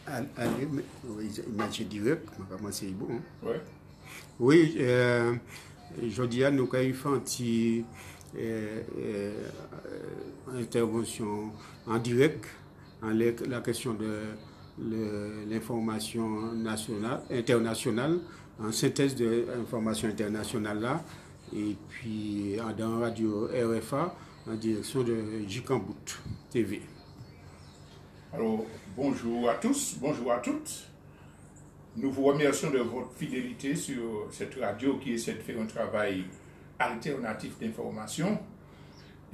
Allez, imagine direct, c'est bon. Ouais. Oui, je dis à nous quand il fait un petit intervention en direct en la question de l'information nationale, internationale, en synthèse de l'information internationale là, et puis dans Radio RFA, en direction de Jikambout TV. Alors, bonjour à tous, bonjour à toutes. Nous vous remercions de votre fidélité sur cette radio qui essaie de faire un travail alternatif d'information.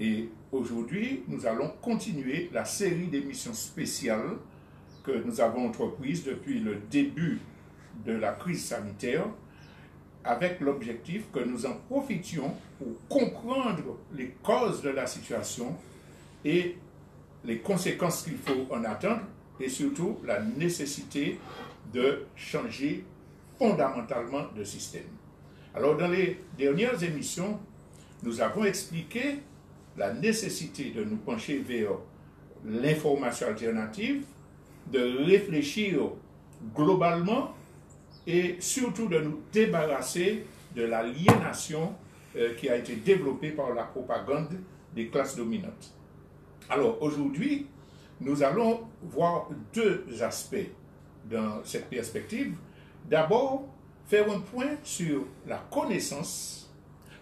Et aujourd'hui, nous allons continuer la série d'émissions spéciales que nous avons entreprises depuis le début de la crise sanitaire, avec l'objectif que nous en profitions pour comprendre les causes de la situation et les conséquences qu'il faut en attendre, et surtout la nécessité de changer fondamentalement de système. Alors, dans les dernières émissions, nous avons expliqué la nécessité de nous pencher vers l'information alternative, de réfléchir globalement et surtout de nous débarrasser de l'aliénation qui a été développée par la propagande des classes dominantes. Alors aujourd'hui, nous allons voir deux aspects dans cette perspective. D'abord, faire un point sur la connaissance,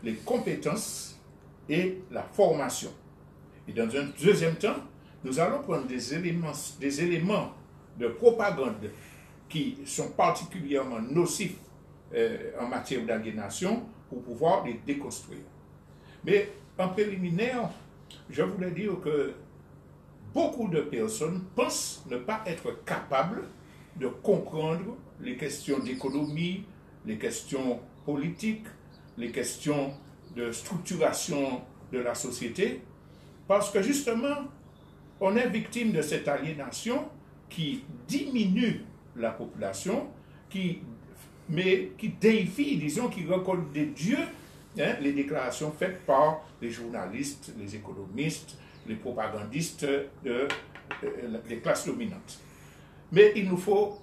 les compétences et la formation. Et dans un deuxième temps, nous allons prendre des éléments de propagande qui sont particulièrement nocifs en matière d'aliénation pour pouvoir les déconstruire. Mais en préliminaire, je voulais dire que beaucoup de personnes pensent ne pas être capables de comprendre les questions d'économie, les questions politiques, les questions de structuration de la société, parce que justement, on est victime de cette aliénation qui diminue la population, qui déifie, disons, qui reconnaît des dieux, les déclarations faites par les journalistes, les économistes, les propagandistes des classes dominantes. Mais il nous faut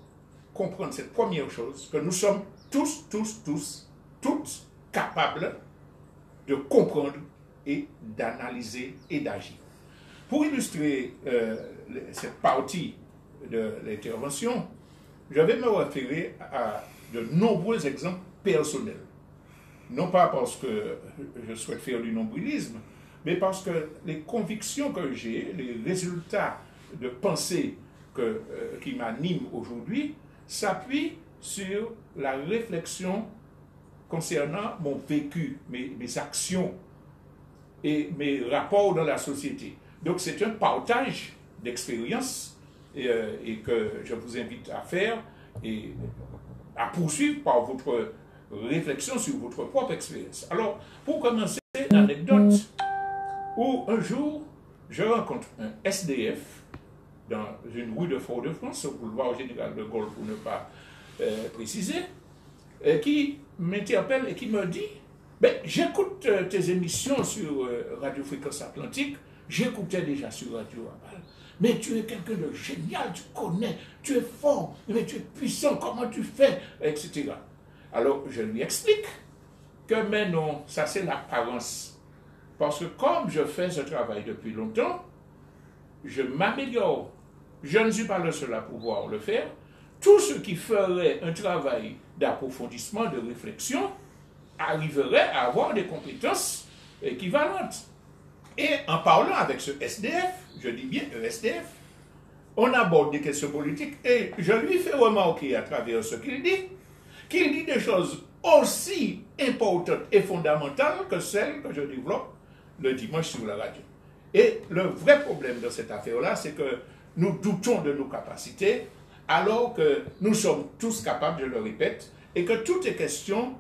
comprendre cette première chose, que nous sommes toutes capables de comprendre et d'analyser et d'agir. Pour illustrer cette partie de l'intervention, je vais me référer à de nombreux exemples personnels. Non pas parce que je souhaite faire du nombrilisme, mais parce que les convictions que j'ai, les résultats de pensée qui m'animent aujourd'hui, s'appuient sur la réflexion concernant mon vécu, mes actions et mes rapports dans la société. Donc c'est un partage d'expériences et que je vous invite à faire et à poursuivre par votre réflexion sur votre propre expérience. Alors, pour commencer, une anecdote où un jour, je rencontre un SDF dans une rue de Fort-de-France, au boulevard Général de Gaulle pour ne pas préciser, qui m'interpelle et qui me dit « J'écoute tes émissions sur Radio Fréquence Atlantique, j'écoutais déjà sur Radio Aval, mais tu es quelqu'un de génial, tu connais, tu es fort, mais tu es puissant, comment tu fais, etc. » Alors, je lui explique que, mais non, ça c'est l'apparence. Parce que comme je fais ce travail depuis longtemps, je m'améliore. Je ne suis pas le seul à pouvoir le faire. Tous ceux qui feraient un travail d'approfondissement, de réflexion, arriveraient à avoir des compétences équivalentes. Et en parlant avec ce SDF, je dis bien SDF, on aborde des questions politiques et je lui fais remarquer à travers ce qu'il dit des choses aussi importantes et fondamentales que celles que je développe le dimanche sur la radio. Et le vrai problème de cette affaire-là, c'est que nous doutons de nos capacités, alors que nous sommes tous capables, je le répète, et que tout est question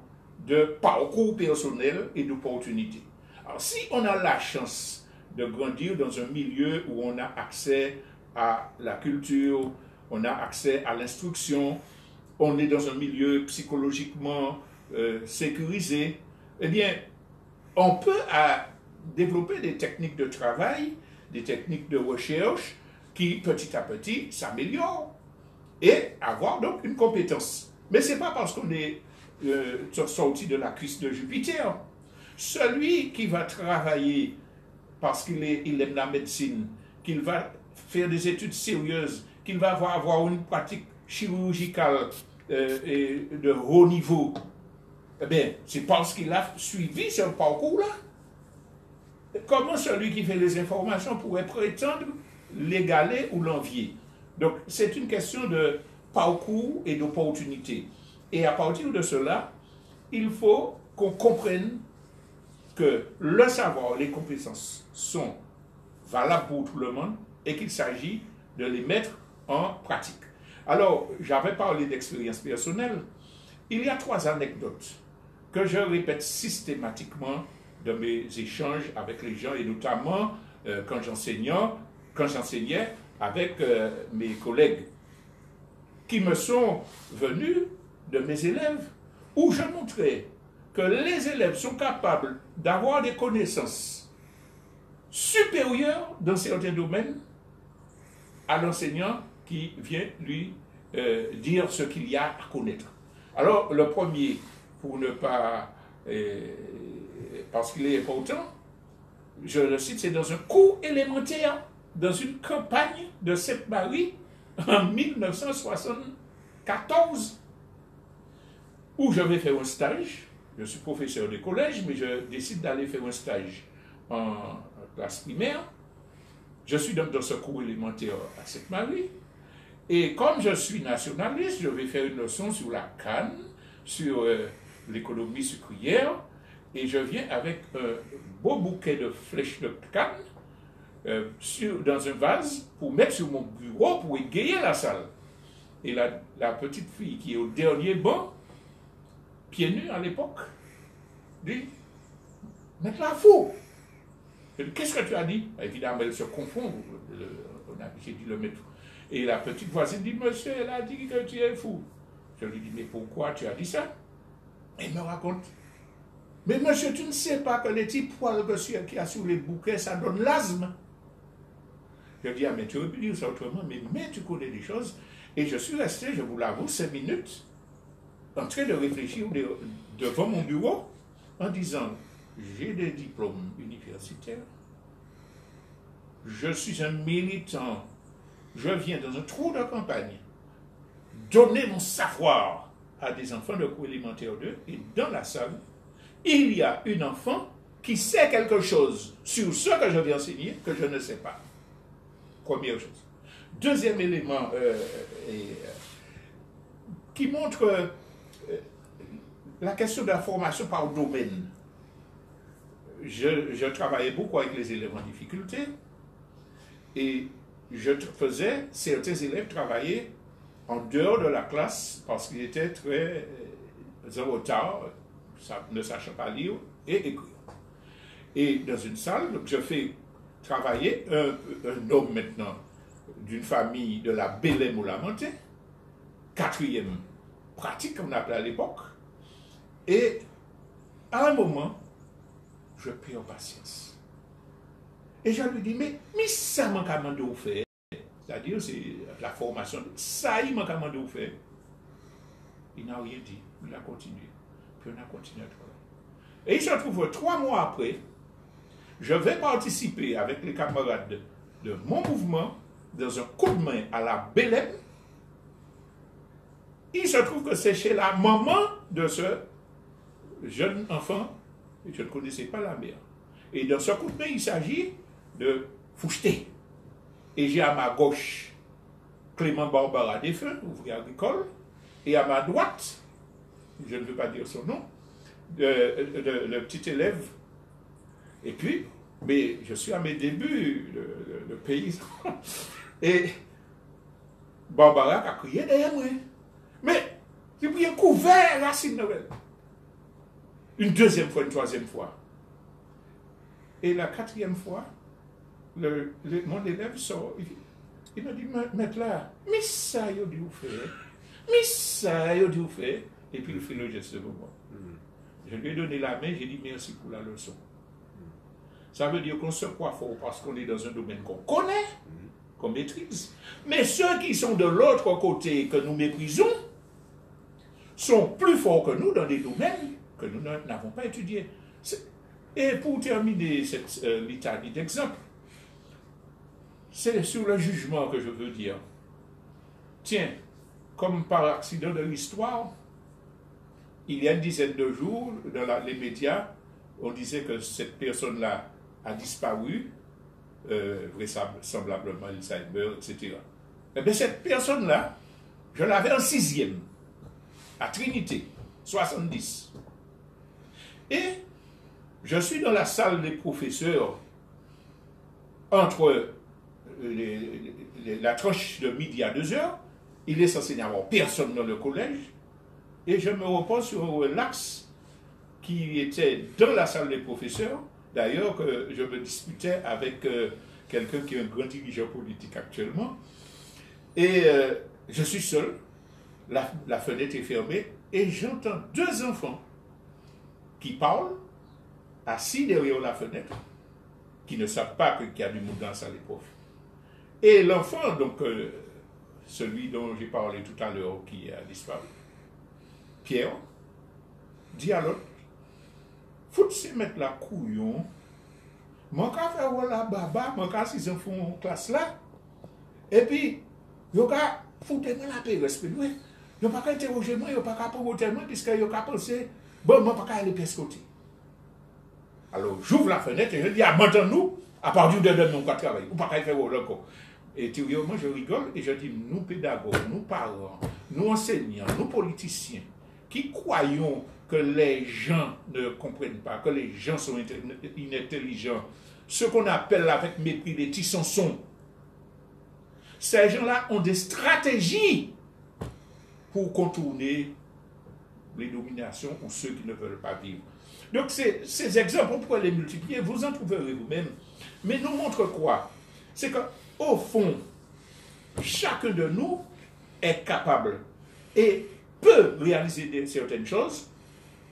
de parcours personnel et d'opportunité. Alors, si on a la chance de grandir dans un milieu où on a accès à la culture, on a accès à l'instruction, on est dans un milieu psychologiquement sécurisé, eh bien, on peut développer des techniques de travail, des techniques de recherche, qui petit à petit s'améliore et avoir donc une compétence. Mais ce n'est pas parce qu'on est sorti de la cuisse de Jupiter. Celui qui va travailler parce qu'il aime la médecine, qu'il va faire des études sérieuses, qu'il va avoir une pratique chirurgicale et de haut niveau, eh bien, c'est parce qu'il a suivi ce parcours-là. Comment celui qui fait les informations pourrait prétendre l'égaler ou l'envier? Donc, c'est une question de parcours et d'opportunité. Et à partir de cela, il faut qu'on comprenne que le savoir, les compétences sont valables pour tout le monde et qu'il s'agit de les mettre en pratique. Alors, j'avais parlé d'expérience personnelle. Il y a 3 anecdotes que je répète systématiquement dans mes échanges avec les gens et notamment quand j'enseignais avec mes collègues qui me sont venus de mes élèves où je montrais que les élèves sont capables d'avoir des connaissances supérieures dans certains domaines à l'enseignant qui vient lui dire ce qu'il y a à connaître. Alors, le premier, pour ne pas... parce qu'il est important, je le cite, c'est dans un cours élémentaire, dans une campagne de Sainte-Marie en 1974, où je vais faire un stage. Je suis professeur de collège, mais je décide d'aller faire un stage en classe primaire. Je suis donc dans ce cours élémentaire à Sainte-Marie. Et comme je suis nationaliste, je vais faire une leçon sur la canne, sur l'économie sucrière, et je viens avec un beau bouquet de flèches de canne dans un vase pour mettre sur mon bureau pour égayer la salle. Et la petite fille qui est au dernier banc, pieds nus à l'époque, dit « Mais là, fou !» Qu'est-ce que tu as dit? Évidemment, elle se confond, j'ai dit le maître. Et la petite voisine dit « Monsieur, elle a dit que tu es fou. » Je lui dis « Mais pourquoi tu as dit ça ?» Elle me raconte. « Mais monsieur, tu ne sais pas que les petits poils qu'il y a sur les bouquets, ça donne l'asthme. » Je dis « Ah, mais tu aurais pu dire ça autrement, mais tu connais des choses. » Et je suis resté, je vous l'avoue, 5 minutes en train de réfléchir devant mon bureau en disant « J'ai des diplômes universitaires, je suis un militant, je viens dans un trou de campagne donner mon savoir à des enfants de cours élémentaire 2 et dans la salle, il y a une enfant qui sait quelque chose sur ce que je viens enseigner que je ne sais pas. » Première chose. Deuxième élément qui montre la question de la formation par domaine. Je travaillais beaucoup avec les élèves en difficulté et je faisais certains élèves travailler en dehors de la classe parce qu'ils étaient très en retard, ne sachant pas lire et écrire. Et dans une salle, donc je fais travailler un homme maintenant d'une famille de la Bélème au Lamenté, 4e pratique qu'on appelait à l'époque, et à un moment, je perds patience. Et je lui dis, mais ça manque à vous faire. C'est-à-dire, c'est la formation. Ça, il manque à vous faire. Il n'a rien dit. Il a continué. Puis on a continué à travailler. Et il se trouve 3 mois après, je vais participer avec les camarades de mon mouvement dans un coup de main à la Bélème. Il se trouve que c'est chez la maman de ce jeune enfant, et je ne connaissais pas la mère. Et dans ce coup de main, il s'agit de Foucheté. Et j'ai à ma gauche Clément Barbara Desfins, ouvrier agricole, et à ma droite, je ne veux pas dire son nom, le petit élève. Et puis, mais je suis à mes débuts, le paysan. Et Barbara a crié derrière moi. Mais, j'ai pris un couvert, Racine Noël. Une deuxième fois, une troisième fois. Et la 4e fois, mon élève sort, il m'a dit, maître là, mais ça, il a dû vous faire. Mais ça, il a dû vous faire. Et puis il fait le geste de moi. Je lui ai donné la main, j'ai dit merci pour la leçon. Ça veut dire qu'on se croit fort parce qu'on est dans un domaine qu'on connaît, qu'on maîtrise. Mais ceux qui sont de l'autre côté, que nous méprisons, sont plus forts que nous dans des domaines que nous n'avons pas étudiés. Et pour terminer cette litanie d'exemples, c'est sur le jugement que je veux dire. Tiens, comme par accident de l'histoire, il y a une dizaine de jours, dans les médias, on disait que cette personne-là a disparu, vraisemblablement Alzheimer, etc. Eh bien, cette personne-là, je l'avais en 6e, à Trinité, 70. Et je suis dans la salle des professeurs, entre la tranche de midi à 2h, il est censé n'y avoir personne dans le collège, et je me repose sur l'axe qui était dans la salle des professeurs. D'ailleurs, que je me disputais avec quelqu'un qui est un grand dirigeant politique actuellement, et je suis seul, la fenêtre est fermée, et j'entends 2 enfants qui parlent, assis derrière la fenêtre, qui ne savent pas qu'il y a du monde dans la salle des profs. Et l'enfant, donc celui dont j'ai parlé tout à l'heure, qui a disparu, Pierre, dit à l'autre, faut se mettre la couillon, mon cas faire la baba, mon cas si enfants en classe là, et puis, yo ka foutez-moi la paix, respect, oui. Yo pas qu'à interroger moi, yo pas qu'à provoquer moi, puisque yo ka penser, bon, moi pas qu'à aller pièce côté. Alors, j'ouvre la fenêtre et je dis, ah, maintenant-nous, à partir de demain, on va travailler, ou pas qu'à faire encore. Et moi, je rigole et je dis, nous pédagogues, nous parents, nous enseignants, nous politiciens, qui croyons que les gens ne comprennent pas, que les gens sont inintelligents, ce qu'on appelle avec mépris des petits chansons. Ces gens-là ont des stratégies pour contourner les dominations ou ceux qui ne veulent pas vivre. Donc ces exemples, on pourrait les multiplier, vous en trouverez vous-même. Mais nous montrent quoi? C'est qu'au fond, chacun de nous est capable et peut réaliser certaines choses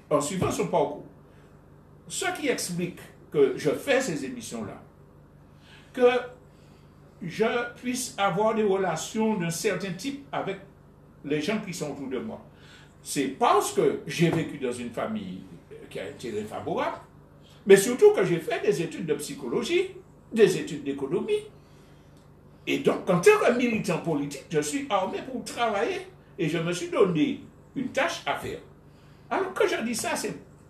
en suivant son parcours. Ce qui explique que je fais ces émissions-là, que je puisse avoir des relations d'un certain type avec les gens qui sont autour de moi. C'est parce que j'ai vécu dans une famille qui a été très favorable, mais surtout que j'ai fait des études de psychologie, des études d'économie. Et donc, en tant que militant politique, je suis armé pour travailler et je me suis donné une tâche à faire. Alors, quand je dis ça,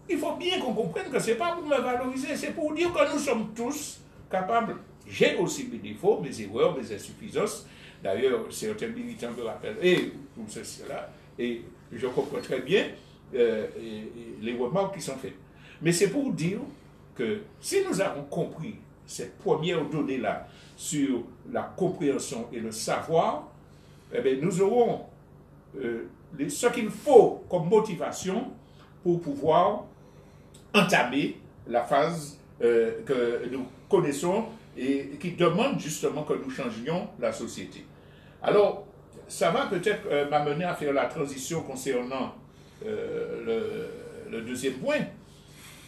il faut bien qu'on comprenne que ce n'est pas pour me valoriser, c'est pour dire que nous sommes tous capables. J'ai aussi mes défauts, mes erreurs, mes insuffisances. D'ailleurs, certains militants me rappellent, et tout cela, et je comprends très bien les remarques qui sont faites. Mais c'est pour dire que si nous avons compris cette première donnée-là sur la compréhension et le savoir, eh bien, nous aurons ce qu'il faut comme motivation pour pouvoir entamer la phase que nous connaissons et qui demande justement que nous changions la société. Alors, ça va peut-être m'amener à faire la transition concernant le deuxième point,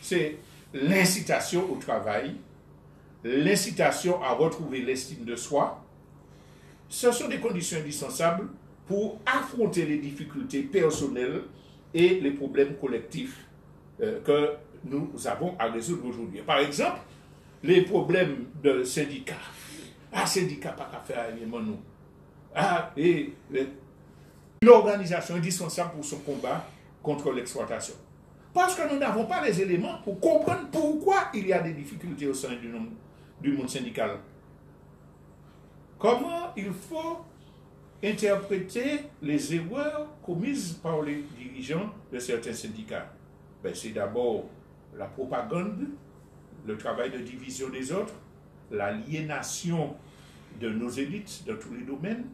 c'est l'incitation au travail, l'incitation à retrouver l'estime de soi. Ce sont des conditions indispensables pour affronter les difficultés personnelles et les problèmes collectifs que nous avons à résoudre aujourd'hui. Par exemple, les problèmes de syndicats. Ah, syndicat, pas qu'à faire nous. Ah, et une organisation indispensable pour son combat contre l'exploitation. Parce que nous n'avons pas les éléments pour comprendre pourquoi il y a des difficultés au sein du monde syndical. Comment il faut interpréter les erreurs commises par les dirigeants de certains syndicats? Ben, c'est d'abord la propagande, le travail de division des autres, l'aliénation de nos élites dans tous les domaines.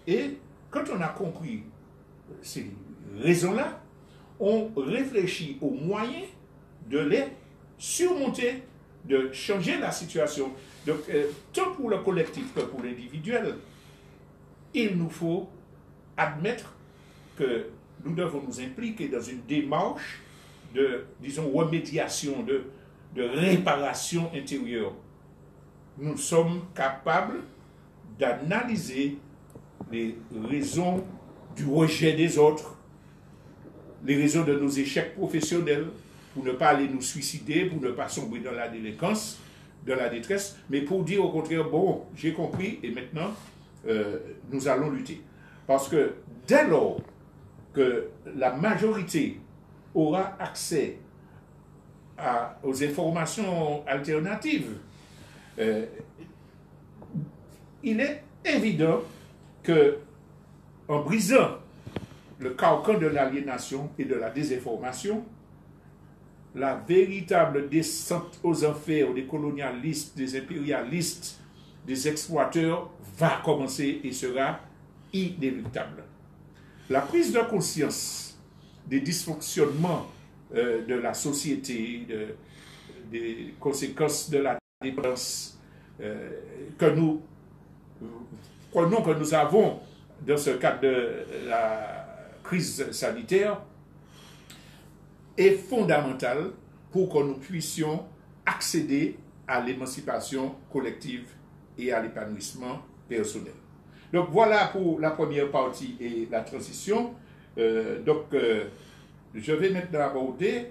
Et quand on a compris ces raisons-là, on réfléchit aux moyens de les surmonter, de changer la situation. Donc, tant pour le collectif que pour l'individuel, il nous faut admettre que nous devons nous impliquer dans une démarche de, disons, remédiation, de réparation intérieure. Nous sommes capables d'analyser les raisons du rejet des autres, les raisons de nos échecs professionnels, pour ne pas aller nous suicider, pour ne pas sombrer dans la délinquance, dans la détresse, mais pour dire au contraire, bon, j'ai compris et maintenant, nous allons lutter. Parce que dès lors que la majorité aura accès aux informations alternatives, il est évident que en brisant le carcan de l'aliénation et de la désinformation, la véritable descente aux enfers des colonialistes, des impérialistes, des exploiteurs va commencer et sera inéluctable. La prise de conscience des dysfonctionnements de la société, des conséquences de la dépendance que nous avons dans ce cadre de la crise sanitaire est fondamentale pour que nous puissions accéder à l'émancipation collective et à l'épanouissement personnel. Donc voilà pour la première partie et la transition. Je vais maintenant aborder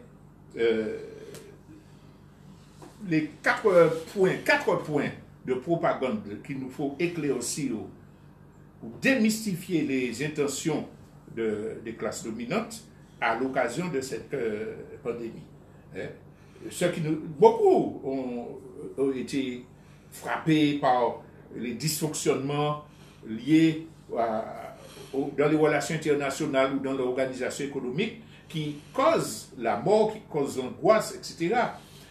les quatre points de propagande qu'il nous faut éclaircir pour démystifier les intentions des classes dominantes à l'occasion de cette pandémie. Beaucoup ont été frappés par les dysfonctionnements liés dans les relations internationales ou dans l'organisation économique qui causent la mort, qui causent l'angoisse, etc.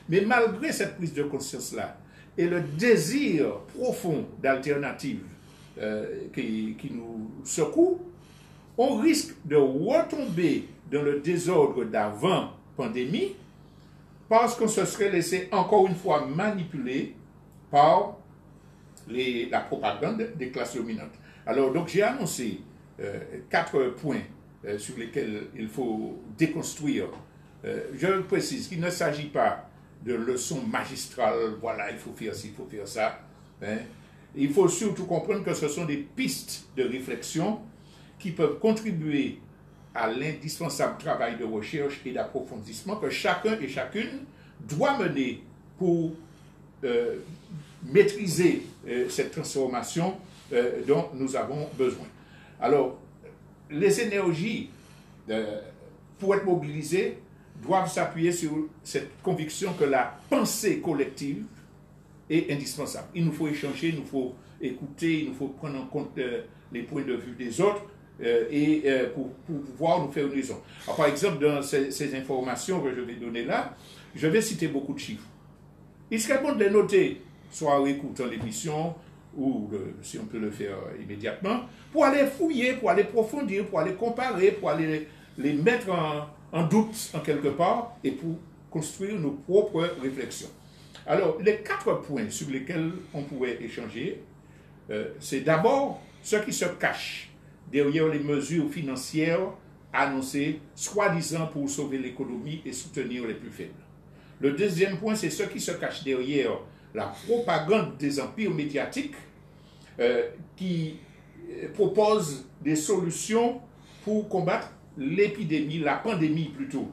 Mais malgré cette prise de conscience-là et le désir profond d'alternative qui nous secoue, on risque de retomber dans le désordre d'avant-pandémie parce qu'on se serait laissé encore une fois manipuler par la propagande des classes dominantes. Alors, donc, j'ai annoncé 4 points sur lesquels il faut déconstruire. Je précise qu'il ne s'agit pas de leçons magistrales, voilà, il faut faire ci, il faut faire ça. Hein. Il faut surtout comprendre que ce sont des pistes de réflexion qui peuvent contribuer à l'indispensable travail de recherche et d'approfondissement que chacun et chacune doit mener pour maîtriser cette transformation dont nous avons besoin. Alors, les énergies, pour être mobilisées, doivent s'appuyer sur cette conviction que la pensée collective est indispensable. Il nous faut échanger, il nous faut écouter, il nous faut prendre en compte les points de vue des autres pour pouvoir nous faire une raison. Alors, par exemple, dans ces informations que je vais donner là, je vais citer beaucoup de chiffres. Il serait bon de les noter, soit en écoutant l'émission, ou si on peut le faire immédiatement, pour aller fouiller, pour aller approfondir, pour aller comparer, pour aller les mettre en doute en quelque part, et pour construire nos propres réflexions. Alors, les 4 points sur lesquels on pourrait échanger, c'est d'abord ce qui se cache derrière les mesures financières annoncées, soi-disant pour sauver l'économie et soutenir les plus faibles. Le deuxième point, c'est ce qui se cache derrière la propagande des empires médiatiques qui propose des solutions pour combattre l'épidémie, la pandémie plutôt.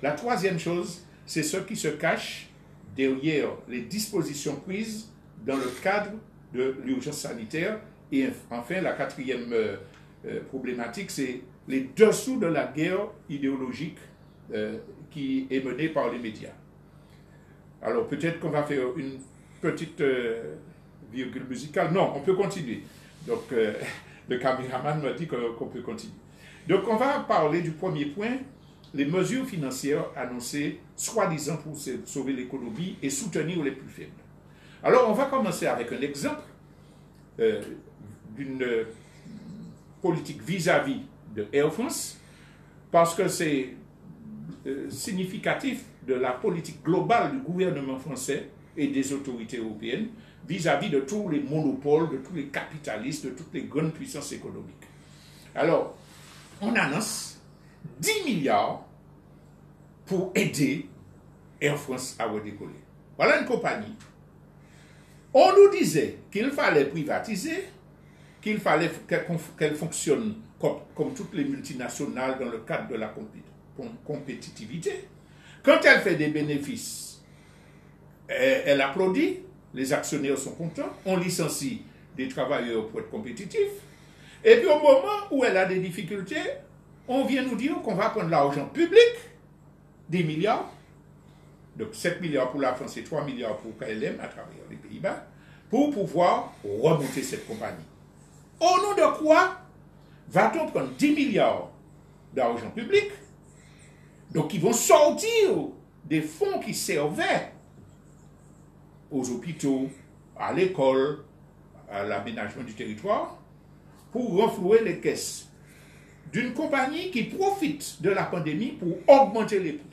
La troisième chose, c'est ce qui se cache derrière les dispositions prises dans le cadre de l'urgence sanitaire. Et enfin, la quatrième problématique, c'est les dessous de la guerre idéologique qui est menée par les médias. Alors peut-être qu'on va faire une petite virgule musicale. Non, on peut continuer. Donc le caméraman m'a dit qu'on peut continuer. Donc on va parler du premier point, les mesures financières annoncées, soi-disant pour sauver l'économie et soutenir les plus faibles. Alors on va commencer avec un exemple d'une politique vis-à-vis de Air France, parce que c'est significatif de la politique globale du gouvernement français et des autorités européennes vis-à-vis de tous les monopoles, de tous les capitalistes, de toutes les grandes puissances économiques. Alors, on annonce 10 milliards pour aider Air France à redécoller. Voilà une compagnie. On nous disait qu'il fallait privatiser qu'il fallait qu'elle fonctionne comme toutes les multinationales dans le cadre de la compétitivité. Quand elle fait des bénéfices, elle applaudit, les actionnaires sont contents, on licencie des travailleurs pour être compétitifs. Et puis au moment où elle a des difficultés, on vient nous dire qu'on va prendre l'argent public, 10 milliards, donc 7 milliards pour la France et 3 milliards pour KLM à travers les Pays-Bas, pour pouvoir remonter cette compagnie. Au nom de quoi va-t-on prendre 10 milliards d'argent public, donc qui vont sortir des fonds qui servaient aux hôpitaux, à l'école, à l'aménagement du territoire, pour renflouer les caisses d'une compagnie qui profite de la pandémie pour augmenter les prix.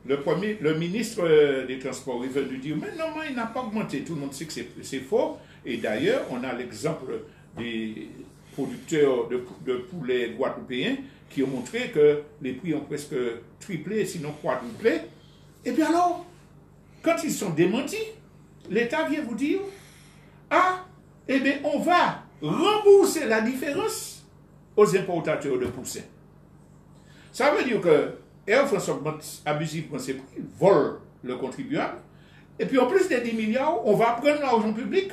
Le ministre des Transports est venu dire, mais non, il n'a pas augmenté. Tout le monde sait que c'est faux. Et d'ailleurs, on a l'exemple des producteurs de poulets guadeloupéens qui ont montré que les prix ont presque triplé, sinon quadruplé. Et bien alors, quand ils sont démentis, l'État vient vous dire, ah, eh bien, on va rembourser la différence aux importateurs de poussins. Ça veut dire que Air France augmente abusivement ses prix, vole le contribuable, et puis en plus des 10 milliards, on va prendre l'argent public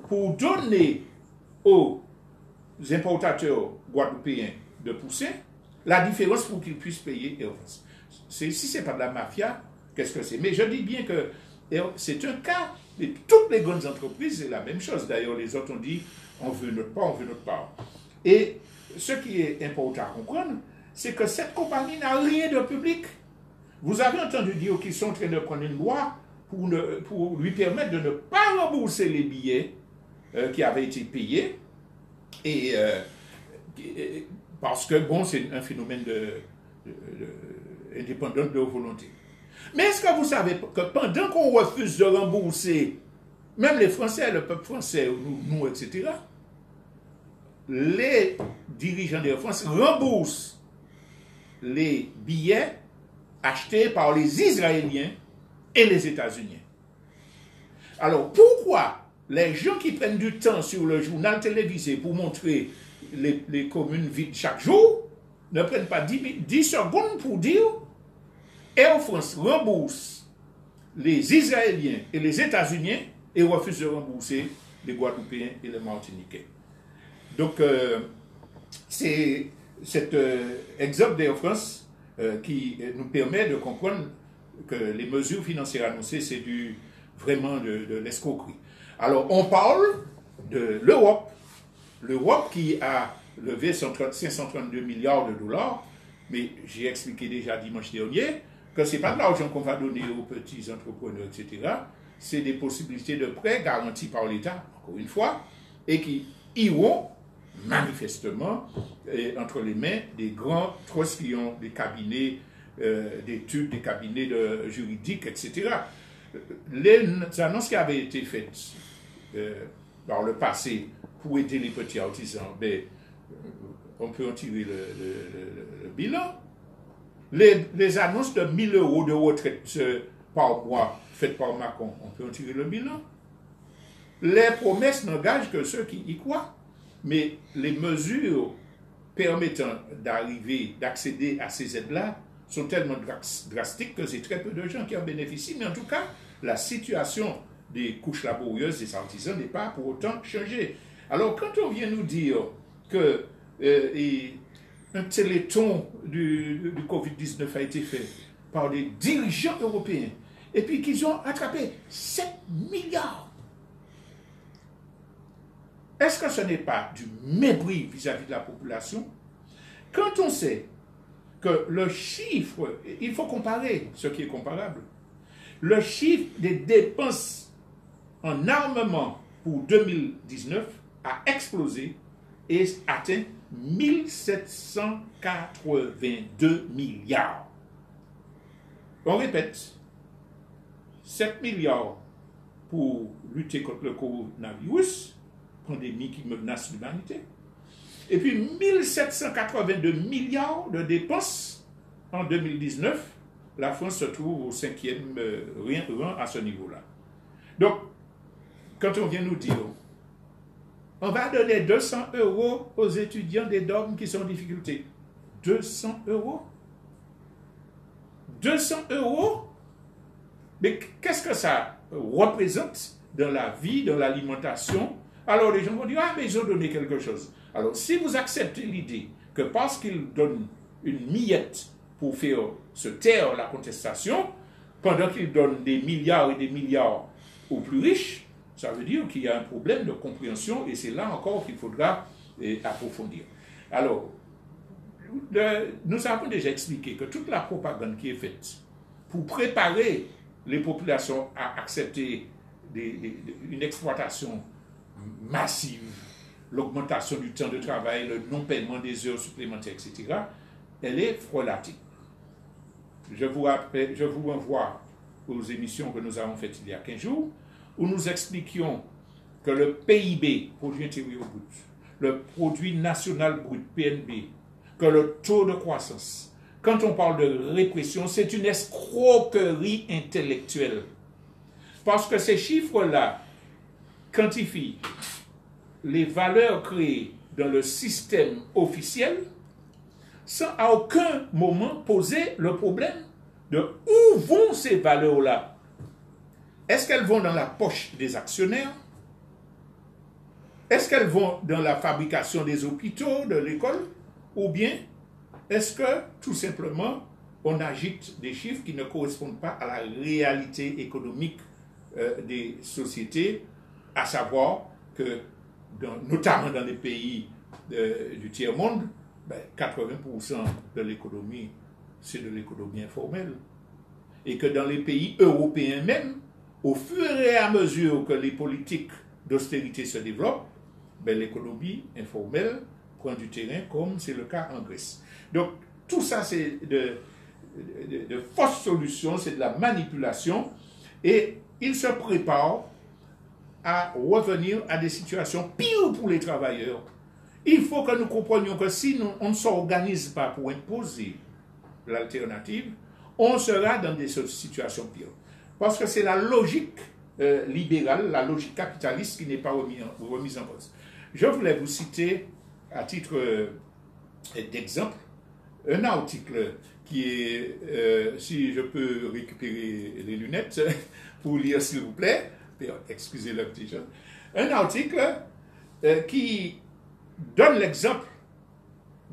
pour donner aux importateurs guadeloupéens de poussins la différence pour qu'ils puissent payer Air France. Si ce n'est pas de la mafia, qu'est-ce que c'est? Mais je dis bien que c'est un cas, et toutes les grandes entreprises, c'est la même chose. D'ailleurs, les autres ont dit, on veut notre part, on veut notre part. Et ce qui est important à comprendre, c'est que cette compagnie n'a rien de public. Vous avez entendu dire qu'ils sont en train de prendre une loi pour lui permettre de ne pas rembourser les billets qui avaient été payés, et parce que, bon, c'est un phénomène indépendant de volonté. Mais est-ce que vous savez que pendant qu'on refuse de rembourser, même les Français, le peuple français, nous, etc., les dirigeants de France remboursent les billets achetés par les Israéliens et les États-Unis. Alors, pourquoi les gens qui prennent du temps sur le journal télévisé pour montrer les communes vides chaque jour ne prennent pas 10 secondes pour dire Air France rembourse les Israéliens et les États-Unis et refuse de rembourser les Guadeloupéens et les Martiniquais. Donc, c'est cet exemple d'Air France qui nous permet de comprendre que les mesures financières annoncées, c'est vraiment de l'escroquerie. Alors, on parle de l'Europe. L'Europe qui a levé 532 milliards de dollars, mais j'ai expliqué déjà dimanche dernier que ce n'est pas de l'argent qu'on va donner aux petits entrepreneurs, etc. C'est des possibilités de prêts garantis par l'État, encore une fois, et qui iront manifestement entre les mains des grands trusts qui ont des cabinets d'études, des cabinets juridiques, etc. Les annonces qui avaient été faites par le passé pour aider les petits artisans, ben, on peut en tirer le bilan. Les annonces de 1 000 € de retraite par mois faites par Macron, on peut en tirer le bilan. Les promesses n'engagent que ceux qui y croient. Mais les mesures permettant d'accéder à ces aides-là sont tellement drastiques que c'est très peu de gens qui en bénéficient. Mais en tout cas, la situation des couches laborieuses, des artisans, n'est pas pour autant changée. Alors, quand on vient nous dire que un téléthon du Covid-19 a été fait par des dirigeants européens, et puis qu'ils ont attrapé 7 milliards, est-ce que ce n'est pas du mépris vis-à-vis de la population? Quand on sait que le chiffre, il faut comparer ce qui est comparable, le chiffre des dépenses en armement pour 2019 a explosé et atteint 1782 milliards. On répète, 7 milliards pour lutter contre le coronavirus, pandémie qui menace l'humanité, et puis 1782 milliards de dépenses en 2019, la France se trouve au 5e rang à ce niveau-là. Donc, quand on vient nous dire on va donner 200 € aux étudiants des dogmes qui sont en difficulté. 200 €? 200 €? Mais qu'est-ce que ça représente dans la vie, dans l'alimentation? Alors les gens vont dire, ah mais ils ont donné quelque chose. Alors si vous acceptez l'idée que parce qu'ils donnent une miette pour faire se taire la contestation, pendant qu'ils donnent des milliards et des milliards aux plus riches, ça veut dire qu'il y a un problème de compréhension et c'est là encore qu'il faudra approfondir. Alors, nous avons déjà expliqué que toute la propagande qui est faite pour préparer les populations à accepter une exploitation massive, l'augmentation du temps de travail, le non-paiement des heures supplémentaires, etc., elle est frelative. Je vous renvoie aux émissions que nous avons faites il y a 15 jours, où nous expliquions que le PIB, produit intérieur brut, le produit national brut, PNB, que le taux de croissance, quand on parle de répression, c'est une escroquerie intellectuelle. Parce que ces chiffres-là quantifient les valeurs créées dans le système officiel sans à aucun moment poser le problème de où vont ces valeurs-là. Est-ce qu'elles vont dans la poche des actionnaires? Est-ce qu'elles vont dans la fabrication des hôpitaux, de l'école? Ou bien est-ce que tout simplement on agite des chiffres qui ne correspondent pas à la réalité économique des sociétés, à savoir que notamment dans les pays du tiers-monde, 80% de l'économie, c'est de l'économie informelle. Et que dans les pays européens même, au fur et à mesure que les politiques d'austérité se développent, l'économie informelle prend du terrain, comme c'est le cas en Grèce. Donc, tout ça, c'est de fausses solutions, c'est de la manipulation, et il se prépare à revenir à des situations pires pour les travailleurs. Il faut que nous comprenions que si on ne s'organise pas pour imposer l'alternative, on sera dans des situations pires. Parce que c'est la logique libérale, la logique capitaliste qui n'est pas remise en cause. Je voulais vous citer, à titre d'exemple, un article qui est, si je peux récupérer les lunettes pour lire s'il vous plaît, excusez le petit jeune, un article qui donne l'exemple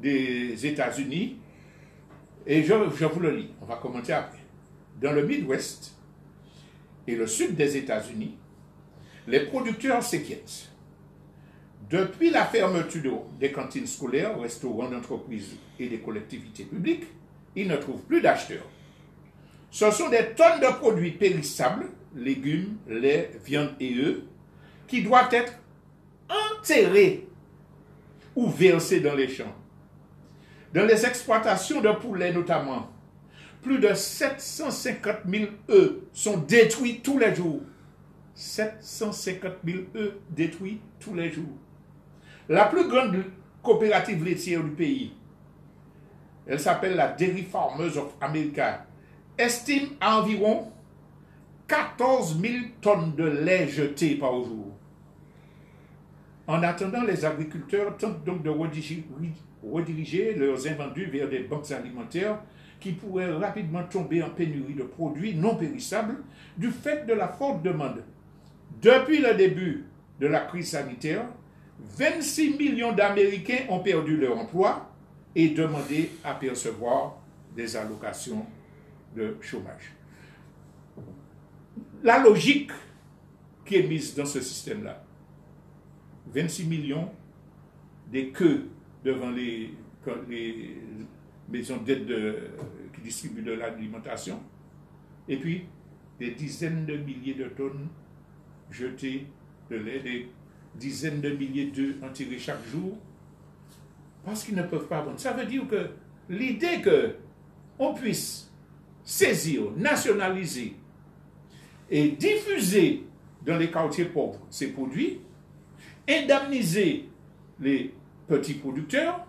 des États-Unis, et je vous le lis, on va commenter après. Dans le Midwest et le sud des États-Unis, les producteurs s'inquiètent. Depuis la fermeture des cantines scolaires, restaurants d'entreprises et des collectivités publiques, ils ne trouvent plus d'acheteurs. Ce sont des tonnes de produits périssables, légumes, lait, viande et œufs, qui doivent être enterrés ou versés dans les champs. Dans les exploitations de poulets notamment, plus de 750 000 œufs sont détruits tous les jours. 750 000 œufs détruits tous les jours. La plus grande coopérative laitière du pays, elle s'appelle la Dairy Farmers of America, estime à environ 14 000 tonnes de lait jetées par jour. En attendant, les agriculteurs tentent donc de rediriger leurs invendus vers des banques alimentaires qui pourraient rapidement tomber en pénurie de produits non périssables du fait de la forte demande. Depuis le début de la crise sanitaire, 26 millions d'Américains ont perdu leur emploi et demandé à percevoir des allocations de chômage. La logique qui est mise dans ce système-là, 26 millions, des queues devant les maisons d'aide qui distribuent de l'alimentation, et puis des dizaines de milliers de tonnes jetées de lait, des dizaines de milliers d'œufs enterrés chaque jour, parce qu'ils ne peuvent pas vendre. Ça veut dire que l'idée qu'on puisse saisir, nationaliser et diffuser dans les quartiers pauvres ces produits, indemniser les petits producteurs,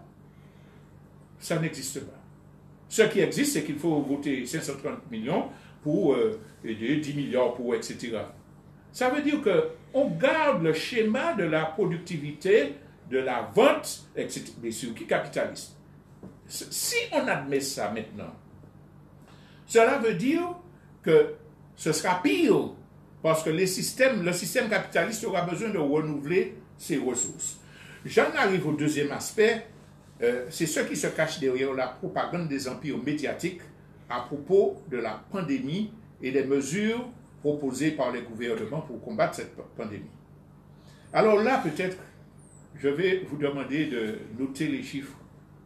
ça n'existe pas. Ce qui existe, c'est qu'il faut voter 530 millions pour aider, 10 milliards pour, etc. Ça veut dire qu'on garde le schéma de la productivité, de la vente, etc. Mais sur qui capitaliste? Si on admet ça maintenant, cela veut dire que ce sera pire parce que le système capitaliste aura besoin de renouveler ses ressources. J'en arrive au deuxième aspect, c'est ce qui se cache derrière la propagande des empires médiatiques à propos de la pandémie et des mesures proposées par les gouvernements pour combattre cette pandémie. Alors là, peut-être, je vais vous demander de noter les chiffres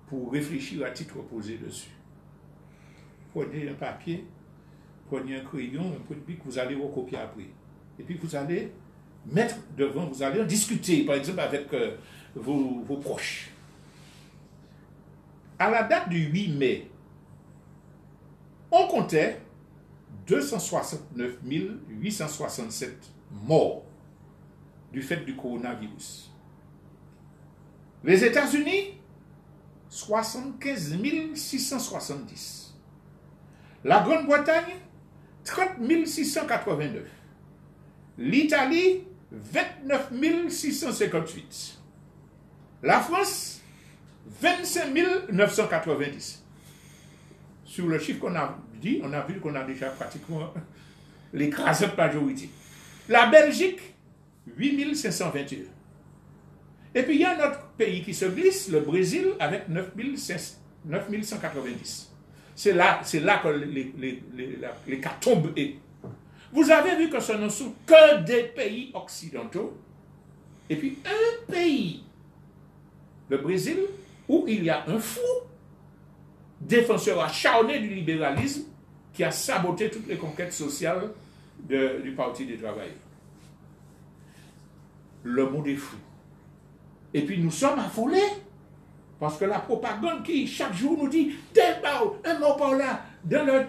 pour réfléchir à titre reposé dessus. Prenez un papier, prenez un crayon, un point de bic, vous allez recopier après. Et puis vous allez mettre devant, vous allez en discuter, par exemple, avec vos proches. À la date du 8 mai, on comptait 269 867 morts du fait du coronavirus. Les États-Unis, 75 670. La Grande-Bretagne, 30 689. L'Italie, 29 658. La France, 25 990. Sur le chiffre qu'on a dit, on a vu qu'on a déjà pratiquement l'écrasante majorité. La Belgique, 8 521. Et puis il y a notre pays qui se glisse, le Brésil, avec 9 190. C'est là que les cas tombent. Vous avez vu que ce ne sont que des pays occidentaux. Et puis un pays, le Brésil, où il y a un fou, défenseur acharné du libéralisme, qui a saboté toutes les conquêtes sociales du Parti des travailleurs. Le monde est fou. Et puis nous sommes affolés, parce que la propagande qui chaque jour nous dit tel mort, un mort par là,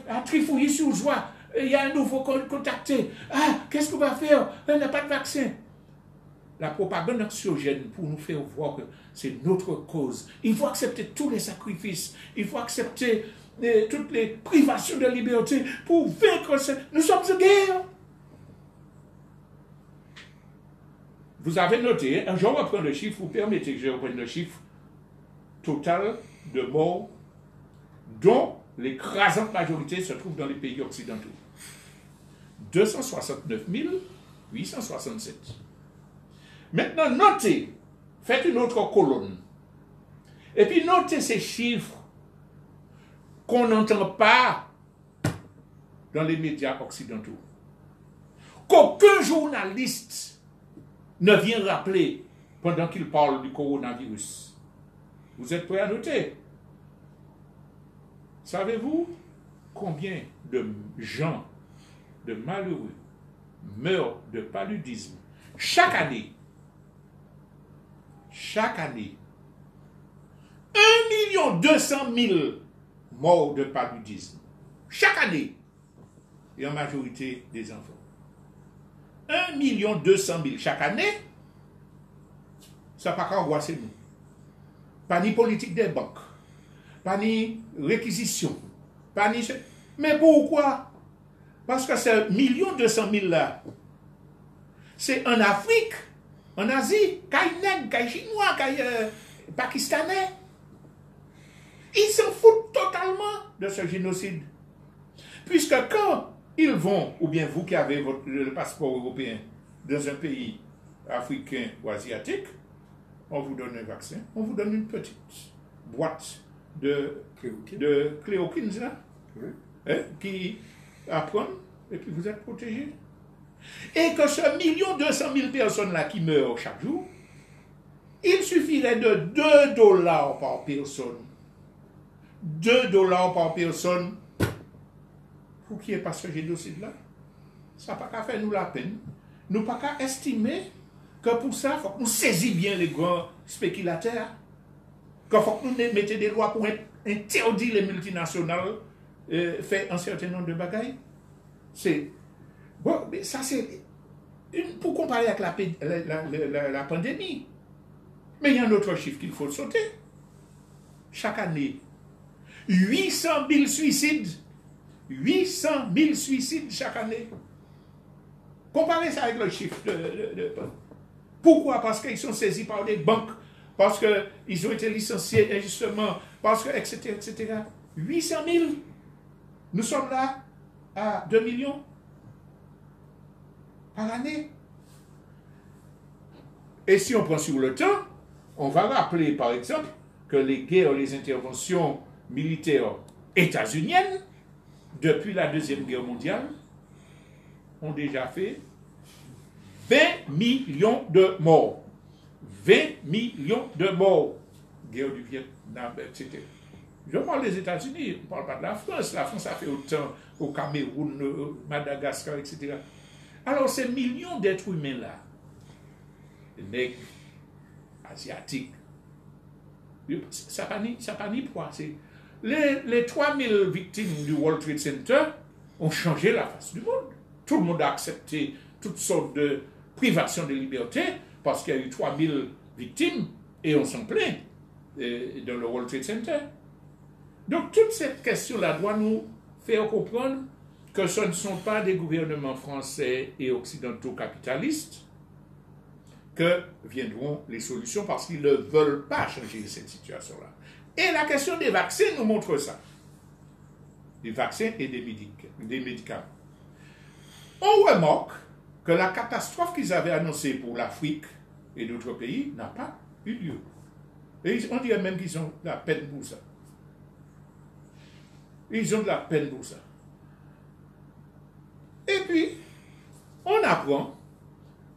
à Trifouilly-sur-Joie, il y a un nouveau contacté. Ah, qu'est-ce qu'on va faire? Il n'y a pas de vaccin. La propagande anxiogène pour nous faire voir que c'est notre cause. Il faut accepter tous les sacrifices. Il faut accepter toutes les privations de liberté pour vaincre. Nous sommes en guerre. Vous avez noté, je reprends le chiffre, vous permettez que je reprenne le chiffre total de morts dont l'écrasante majorité se trouve dans les pays occidentaux. 269 867. Maintenant, notez, faites une autre colonne. Et puis notez ces chiffres qu'on n'entend pas dans les médias occidentaux. Qu'aucun journaliste ne vient rappeler pendant qu'il parle du coronavirus. Vous êtes prêts à noter? Savez-vous combien de gens, de malheureux, meurent de paludisme chaque année? Chaque année, 1 200 000 morts de paludisme. Chaque année. Et en majorité des enfants. 1 200 000 chaque année. Ça n'a pas qu'à angoisser nous. Pas ni politique des banques. Pas ni réquisition. Pas ni... Mais pourquoi? Parce que ces 1 200 000 là, c'est en Afrique, en Asie, qu'il nègre, qu'il chinois, qu'il pakistanais. Ils s'en foutent totalement de ce génocide. Puisque quand ils vont, ou bien vous qui avez le passeport européen dans un pays africain ou asiatique, on vous donne un vaccin, on vous donne une petite boîte de cléoquine, là, oui. Qui apprend, et puis vous êtes protégé. Et que ce 1 200 000 personnes-là qui meurent chaque jour, il suffirait de $2 par personne. $2 par personne pour qu'il n'y ait pas ce génocide-là. Ça n'a pas qu'à faire nous la peine. Nous pas qu'à estimer que pour ça, il faut que nous saisissions bien les grands spéculateurs. Qu'il faut que nous mettions des lois pour interdire les multinationales faire un certain nombre de bagailles. C'est... Bon, mais ça c'est... Pour comparer avec la pandémie. Mais il y a un autre chiffre qu'il faut sauter. Chaque année, 800 000 suicides. 800 000 suicides chaque année. Comparez ça avec le chiffre Pourquoi? Parce qu'ils sont saisis par des banques, parce qu'ils ont été licenciés injustement, parce que, etc., etc. 800 000. Nous sommes là à 2 millions par année. Et si on prend sur le temps, on va rappeler, par exemple, que les guerres, les interventions militaires états-uniennes, depuis la Deuxième Guerre mondiale, ont déjà fait 20 millions de morts. 20 millions de morts. Guerre du Vietnam, etc. Je parle des États-Unis, on ne parle pas de la France. La France a fait autant au Cameroun, Madagascar, etc. Alors ces millions d'êtres humains-là, les nègres, asiatiques, ça n'a pas ni poids. Les 3000 victimes du World Trade Center ont changé la face du monde. Tout le monde a accepté toutes sortes de privations de liberté parce qu'il y a eu 3000 victimes et on s'en plaint dans le World Trade Center. Donc toute cette question-là doit nous faire comprendre que ce ne sont pas des gouvernements français et occidentaux capitalistes que viendront les solutions parce qu'ils ne veulent pas changer cette situation-là. Et la question des vaccins nous montre ça. Des vaccins et des médicaments. On remarque que la catastrophe qu'ils avaient annoncée pour l'Afrique et d'autres pays n'a pas eu lieu. Et on dirait même qu'ils ont de la peine pour ça. Ils ont de la peine pour ça. Et puis, on apprend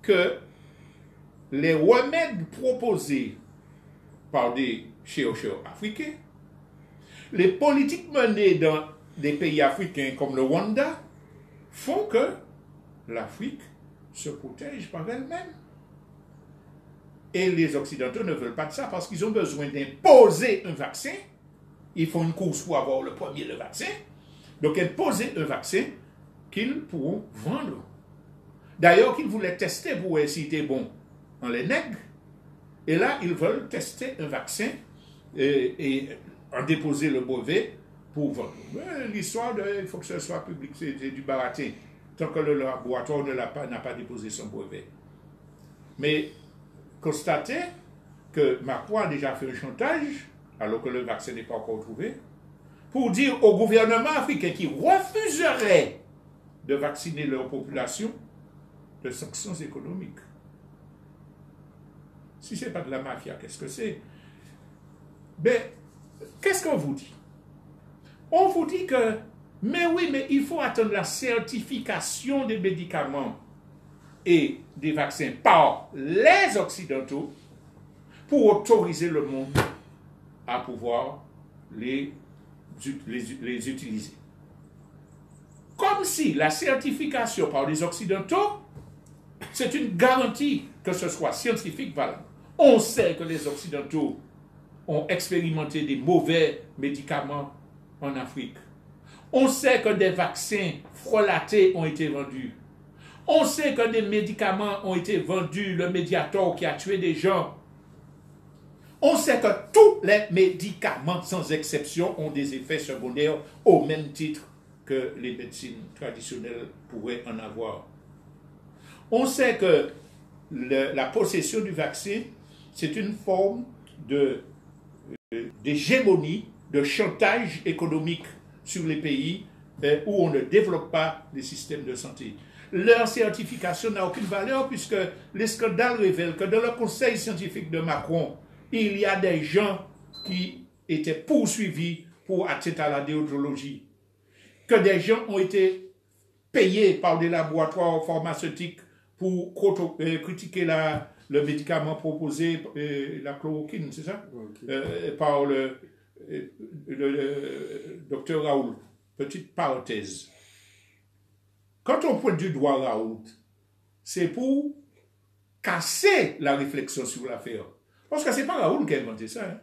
que les remèdes proposés par des chercheurs africains, les politiques menées dans des pays africains comme le Rwanda, font que l'Afrique se protège par elle-même. Et les Occidentaux ne veulent pas de ça parce qu'ils ont besoin d'imposer un vaccin. Ils font une course pour avoir le premier le vaccin. Donc, imposer un vaccin qu'ils pourront vendre. D'ailleurs, qu'ils voulaient tester pour voir s'il était bon en les nègres. Et là, ils veulent tester un vaccin et en déposer le brevet pour vendre. L'histoire, il faut que ce soit public, c'est du baratin, tant que le laboratoire n'a pas déposé son brevet. Mais constatez que Macron a déjà fait un chantage, alors que le vaccin n'est pas encore trouvé, pour dire au gouvernement africain qui refuserait de vacciner leur population de sanctions économiques. Si ce n'est pas de la mafia, qu'est-ce que c'est? Ben, qu'est-ce qu'on vous dit? On vous dit que, mais oui, mais il faut attendre la certification des médicaments et des vaccins par les Occidentaux pour autoriser le monde à pouvoir les utiliser. Comme si la certification par les Occidentaux, c'est une garantie que ce soit scientifique valable. On sait que les Occidentaux ont expérimenté des mauvais médicaments en Afrique. On sait que des vaccins frelatés ont été vendus. On sait que des médicaments ont été vendus, le Mediator qui a tué des gens. On sait que tous les médicaments, sans exception, ont des effets secondaires au même titre que les médecines traditionnelles pourraient en avoir. On sait que la possession du vaccin, c'est une forme d'hégémonie, de chantage économique sur les pays où on ne développe pas les systèmes de santé. Leur certification n'a aucune valeur puisque les scandales révèlent que dans le conseil scientifique de Macron, il y a des gens qui étaient poursuivis pour atteinte à la déontologie, que des gens ont été payés par des laboratoires pharmaceutiques pour critiquer le médicament proposé, la chloroquine, c'est ça? Okay. Par le docteur Raoult. Petite parenthèse. Quand on pointe du doigt Raoult, c'est pour casser la réflexion sur l'affaire. Parce que ce n'est pas Raoult qui a inventé ça. Hein.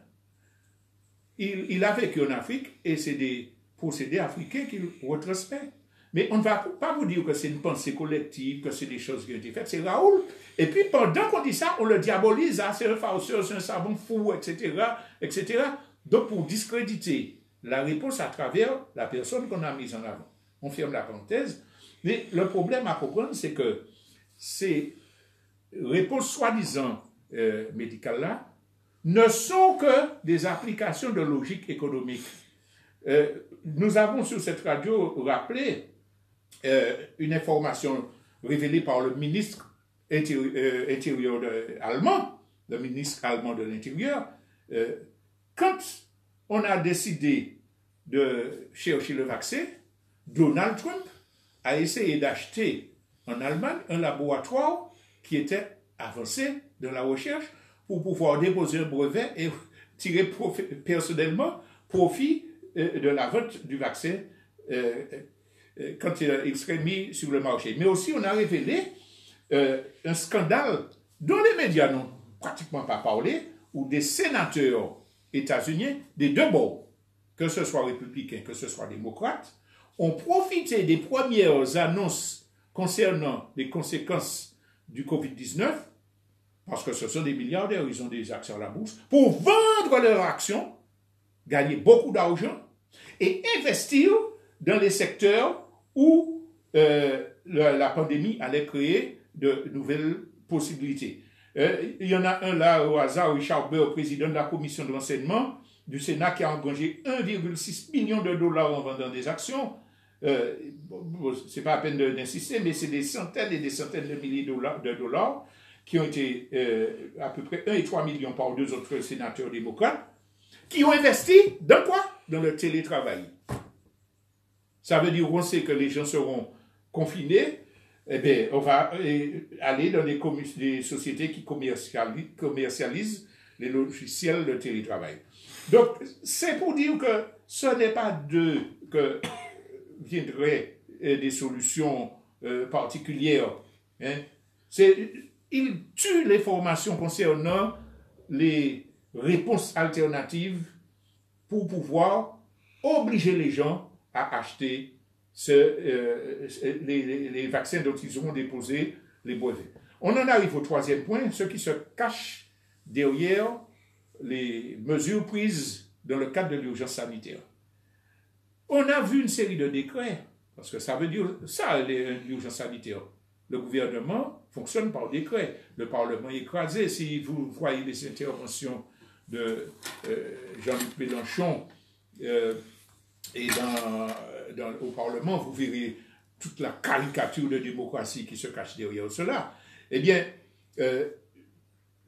Il a vécu en Afrique et c'est des procédés africains qu'il retransmet. Mais on ne va pas vous dire que c'est une pensée collective, que c'est des choses qui ont été faites. C'est Raoult. Et puis pendant qu'on dit ça, on le diabolise. Ah, c'est un farceur, c'est un savant fou, etc., etc. Donc pour discréditer la réponse à travers la personne qu'on a mise en avant. On ferme la parenthèse. Mais le problème à comprendre, c'est que ces réponses soi-disant médicales-là ne sont que des applications de logique économique. Nous avons sur cette radio rappelé une information révélée par le ministre intérieur allemand, le ministre allemand de l'Intérieur. Quand on a décidé de chercher le vaccin, Donald Trump a essayé d'acheter en Allemagne un laboratoire qui était avancé dans la recherche pour pouvoir déposer un brevet et tirer personnellement profit de la vente du vaccin quand il serait mis sur le marché. Mais aussi, on a révélé un scandale dont les médias n'ont pratiquement pas parlé, où des sénateurs états-uniens des deux bords, que ce soit républicains, que ce soit démocrates, ont profité des premières annonces concernant les conséquences du Covid-19, parce que ce sont des milliardaires, ils ont des actions à la bourse, pour vendre leurs actions, gagner beaucoup d'argent et investir dans les secteurs où la pandémie allait créer de nouvelles possibilités. Il y en a un là au hasard, Richard Burr, président de la commission de renseignement du Sénat, qui a engagé 1,6 million de dollars en vendant des actions. C'est pas à peine d'insister, mais c'est des centaines et des centaines de milliers de dollars qui ont été à peu près 1 et 3 millions par deux autres sénateurs démocrates, qui ont investi dans quoi? Dans le télétravail. Ça veut dire qu'on sait que les gens seront confinés, eh bien, on va aller dans des sociétés qui commercialisent les logiciels de télétravail. Donc, c'est pour dire que ce n'est pas d'eux que viendraient des solutions particulières. Hein. Ils tuent les formations concernant les réponses alternatives pour pouvoir obliger les gens à acheter les vaccins dont ils auront déposé les brevets. On en arrive au troisième point, ce qui se cache derrière les mesures prises dans le cadre de l'urgence sanitaire. On a vu une série de décrets, parce que ça veut dire ça, l'urgence sanitaire. Le gouvernement fonctionne par décret. Le Parlement est écrasé. Si vous voyez les interventions de Jean-Luc Mélenchon et au Parlement, vous verrez toute la caricature de démocratie qui se cache derrière cela. Eh bien,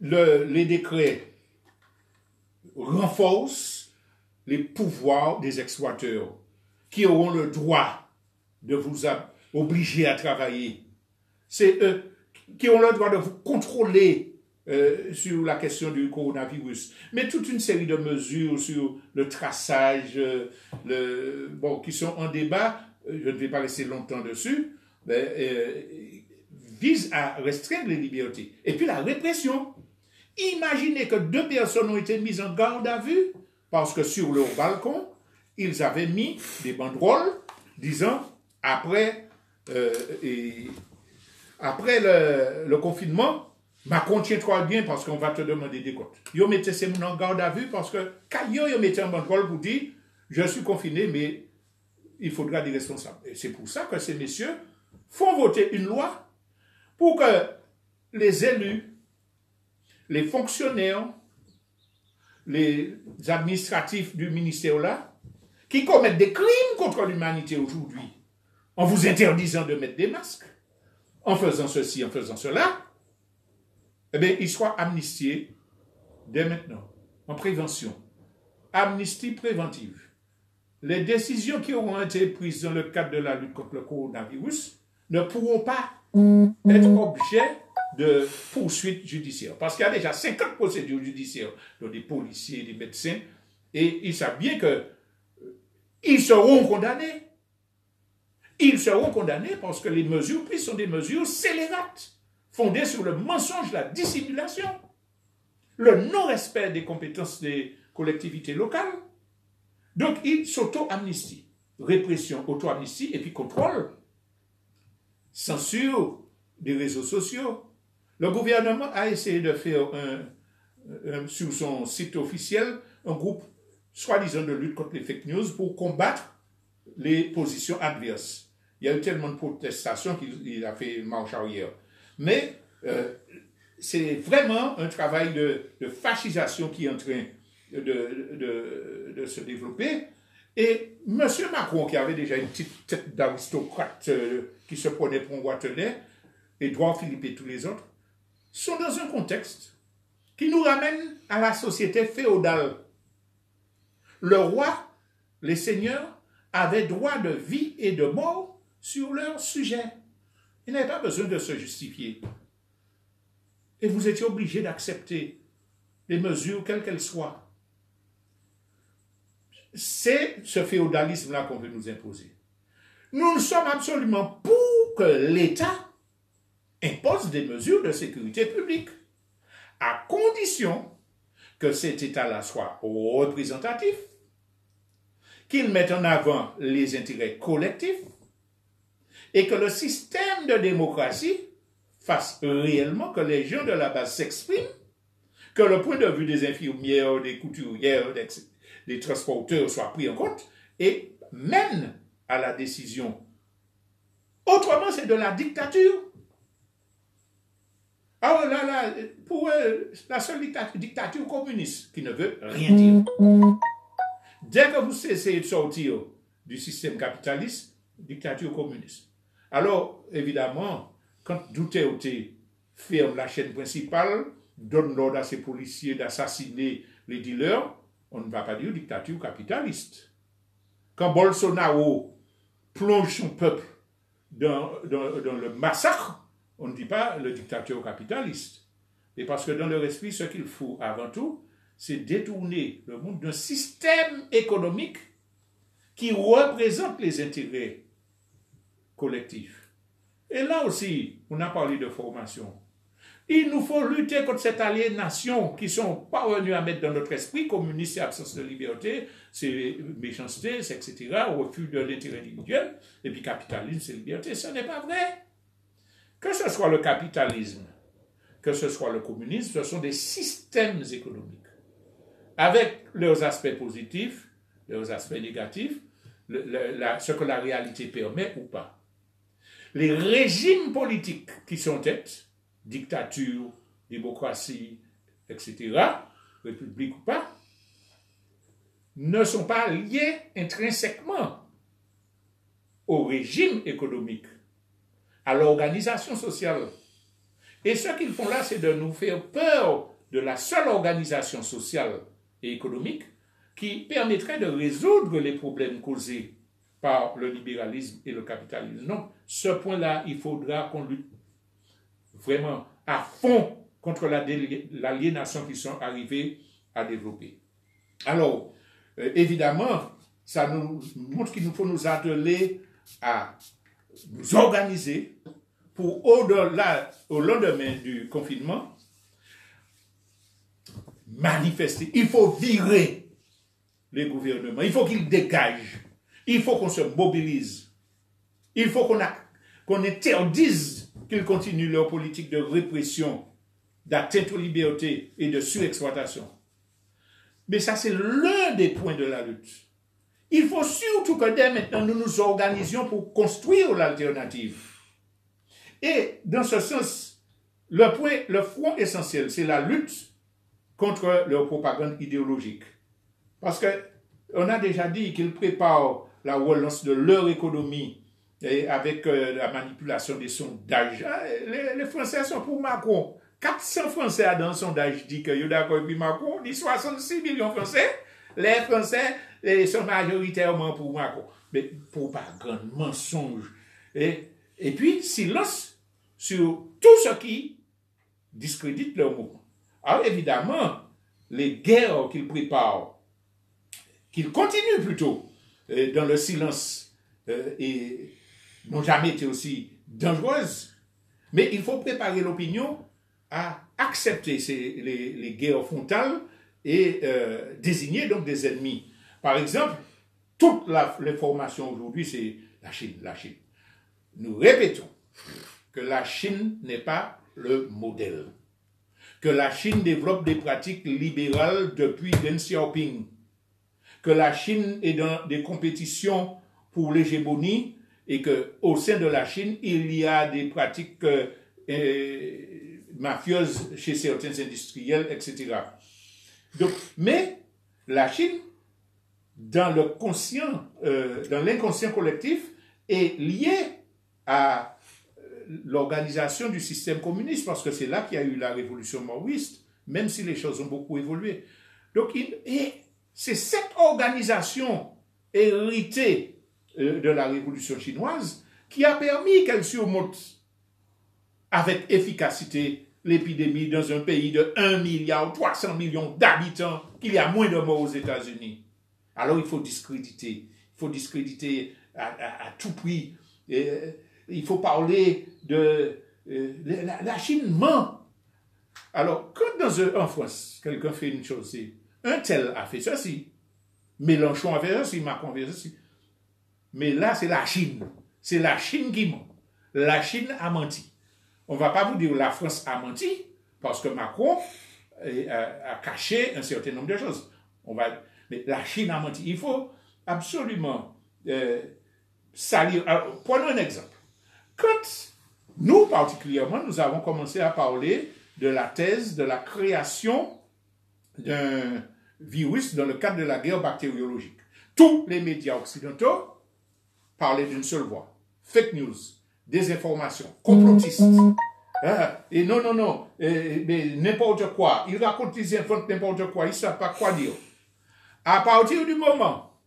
les décrets renforcent les pouvoirs des exploiteurs qui auront le droit de vous obliger à travailler. C'est eux qui ont le droit de vous contrôler sur la question du coronavirus. Mais toute une série de mesures sur le traçage, qui sont en débat, je ne vais pas rester longtemps dessus, visent à restreindre les libertés. Et puis la répression. Imaginez que 2 personnes ont été mises en garde à vue parce que sur leur balcon, ils avaient mis des banderoles disant après le confinement, Macron tiens-toi bien parce qu'on va te demander des comptes. Ils mettaient ces gens en garde à vue parce que quand ils mettaient un banderole pour dire je suis confiné, mais il faudra des responsables. Et c'est pour ça que ces messieurs font voter une loi pour que les élus, les fonctionnaires, les administratifs du ministère-là, qui commettent des crimes contre l'humanité aujourd'hui, en vous interdisant de mettre des masques, en faisant ceci, en faisant cela, eh bien, ils soient amnistiés dès maintenant, en prévention. Amnistie préventive. Les décisions qui auront été prises dans le cadre de la lutte contre le coronavirus ne pourront pas être objet de poursuites judiciaires. Parce qu'il y a déjà 50 procédures judiciaires, dont des policiers, des médecins, et ils savent bien qu'ils seront condamnés. Ils seront condamnés parce que les mesures prises sont des mesures scélérates, fondées sur le mensonge, la dissimulation, le non-respect des compétences des collectivités locales. Donc, ils s'auto-amnistient. Répression, auto-amnistie, et puis contrôle. Censure des réseaux sociaux. Le gouvernement a essayé de faire sur son site officiel un groupe soi-disant de lutte contre les fake news pour combattre les positions adverses. Il y a eu tellement de protestations qu'il a fait marche arrière. Mais c'est vraiment un travail de fascisation qui est en train de se développer. Et M. Macron, qui avait déjà une petite tête d'aristocrate qui se prenait pour un Watelet, Édouard Philippe et tous les autres, sont dans un contexte qui nous ramène à la société féodale. Le roi, les seigneurs, avaient droit de vie et de mort sur leur sujet. Ils n'avaient pas besoin de se justifier. Et vous étiez obligé d'accepter les mesures, quelles qu'elles soient. C'est ce féodalisme-là qu'on veut nous imposer. Nous sommes absolument pour que l'État impose des mesures de sécurité publique, à condition que cet État-là soit représentatif, qu'il mette en avant les intérêts collectifs et que le système de démocratie fasse réellement que les gens de la base s'expriment, que le point de vue des infirmières, des couturières, des transporteurs soit pris en compte et mène à la décision. Autrement, c'est de la dictature. Ah là, pour eux, la seule dictature communiste qui ne veut rien dire. Dès que vous essayez de sortir du système capitaliste, dictature communiste. Alors, évidemment, quand Duterte ferme la chaîne principale, donne l'ordre à ses policiers d'assassiner les dealers, on ne va pas dire dictature capitaliste. Quand Bolsonaro plonge son peuple dans le massacre, on ne dit pas le dictateur capitaliste. Et parce que dans leur esprit, ce qu'il faut avant tout, c'est détourner le monde d'un système économique qui représente les intérêts collectifs. Et là aussi, on a parlé de formation. Il nous faut lutter contre cette aliénation qui sont parvenus à mettre dans notre esprit, communiste, c'est absence de liberté, c'est méchanceté, c'est etc., refus de l'intérêt individuel, et puis capitalisme, c'est liberté. Ce n'est pas vrai. Que ce soit le capitalisme, que ce soit le communisme, ce sont des systèmes économiques, avec leurs aspects positifs, leurs aspects négatifs, ce que la réalité permet ou pas. Les régimes politiques qui sont têtes, dictature, démocratie, etc., république ou pas, ne sont pas liés intrinsèquement au régime économique, à l'organisation sociale. Et ce qu'ils font là, c'est de nous faire peur de la seule organisation sociale et économique qui permettrait de résoudre les problèmes causés par le libéralisme et le capitalisme. Donc, ce point-là, il faudra qu'on lutte vraiment à fond contre l'aliénation qu'ils sont arrivés à développer. Alors, évidemment, ça nous montre qu'il nous faut nous atteler à nous organiser pour au lendemain du confinement, manifester. Il faut virer les gouvernements, il faut qu'ils dégagent, il faut qu'on se mobilise, il faut qu'on interdise qu'ils continuent leur politique de répression, d'atteinte aux libertés et de surexploitation. Mais ça, c'est l'un des points de la lutte. Il faut surtout que dès maintenant, nous nous organisions pour construire l'alternative. Et dans ce sens, le front essentiel, c'est la lutte contre leur propagande idéologique. Parce qu'on a déjà dit qu'ils préparent la relance de leur économie et avec la manipulation des sondages. Les Français sont pour Macron. 400 Français dans le sondage disent que sont d'accord avec Macron. Dit 66 millions de Français. Les Français sont majoritairement pour Macron. Mais propagande, mensonge. Et puis, silence sur tout ce qui discrédite leur mouvement. Alors évidemment, les guerres qu'ils préparent, qu'ils continuent plutôt dans le silence et n'ont jamais été aussi dangereuses. Mais il faut préparer l'opinion à accepter les guerres frontales et désigner donc des ennemis. Par exemple, toute l'information aujourd'hui, c'est la Chine, la Chine. Nous répétons que la Chine n'est pas le modèle, que la Chine développe des pratiques libérales depuis Deng Xiaoping, que la Chine est dans des compétitions pour l'hégémonie et qu'au sein de la Chine, il y a des pratiques mafieuse chez certains industriels, etc. Donc, mais la Chine, dans le conscient, dans l'inconscient collectif, est liée à l'organisation du système communiste, parce que c'est là qu'il y a eu la révolution maoïste, même si les choses ont beaucoup évolué. Donc, c'est cette organisation héritée de la révolution chinoise qui a permis qu'elle surmonte avec efficacité l'épidémie dans un pays de 1,3 milliard d'habitants, qu'il y a moins de morts aux États-Unis. Alors il faut discréditer à tout prix. Il faut parler de... la Chine ment. Alors, quand en France, quelqu'un fait une chose, c'est un tel a fait ceci, Mélenchon a fait ceci, Macron a fait ceci. Mais là, c'est la Chine. C'est la Chine qui ment. La Chine a menti. On ne va pas vous dire la France a menti, parce que Macron a caché un certain nombre de choses. Mais la Chine a menti. Il faut absolument salir. Alors, prenons un exemple. Quand nous, particulièrement, nous avons commencé à parler de la thèse de la création d'un virus dans le cadre de la guerre bactériologique, tous les médias occidentaux parlaient d'une seule voix. Fake news, désinformation, complotistes. Et non, mais n'importe quoi. Ils racontent, ils inventent n'importe quoi, ils ne savent pas quoi dire. À partir du moment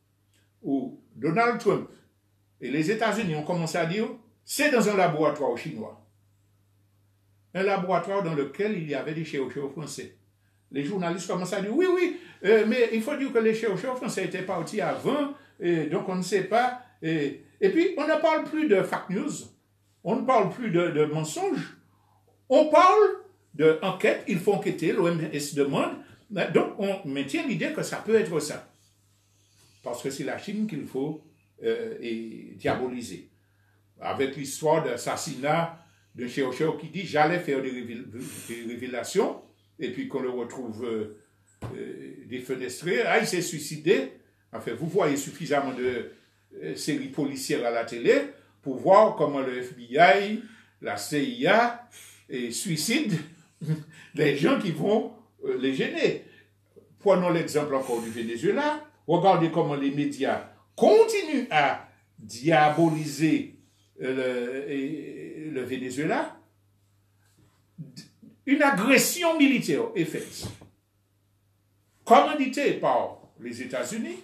où Donald Trump et les États-Unis ont commencé à dire, c'est dans un laboratoire chinois. Un laboratoire dans lequel il y avait des chercheurs français. Les journalistes commencent à dire, oui, mais il faut dire que les chercheurs français étaient partis avant, donc on ne sait pas. Et puis, on ne parle plus de fake news, on ne parle plus de mensonges, on parle d'enquête, il faut enquêter, l'OMS demande, donc on maintient l'idée que ça peut être ça. Parce que c'est la Chine qu'il faut diaboliser. Avec l'histoire d'assassinat d'un chercheur qui dit « j'allais faire des révélations », et puis qu'on le retrouve défenestré, il s'est suicidé. Enfin, vous voyez suffisamment de séries policières à la télé pour voir comment le FBI, la CIA suicident les gens qui vont les gêner. Prenons l'exemple encore du Venezuela. Regardez comment les médias continuent à diaboliser le Venezuela. Une agression militaire est faite, commanditée par les États-Unis.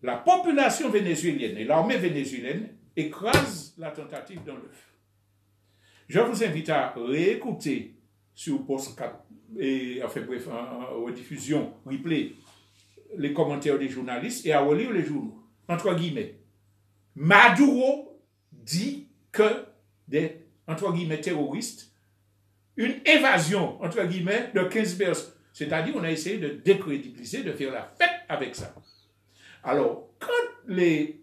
La population vénézuélienne et l'armée vénézuélienne écrasent la tentative dans l'œuf. Je vous invite à réécouter sur Post 4, en rediffusion, replay, les commentaires des journalistes et à relire les journaux. Entre guillemets, Maduro dit que des, entre guillemets, terroristes, une évasion, entre guillemets, de 15 personnes. C'est-à-dire, on a essayé de décrédibiliser, de faire la fête avec ça. Alors, quand les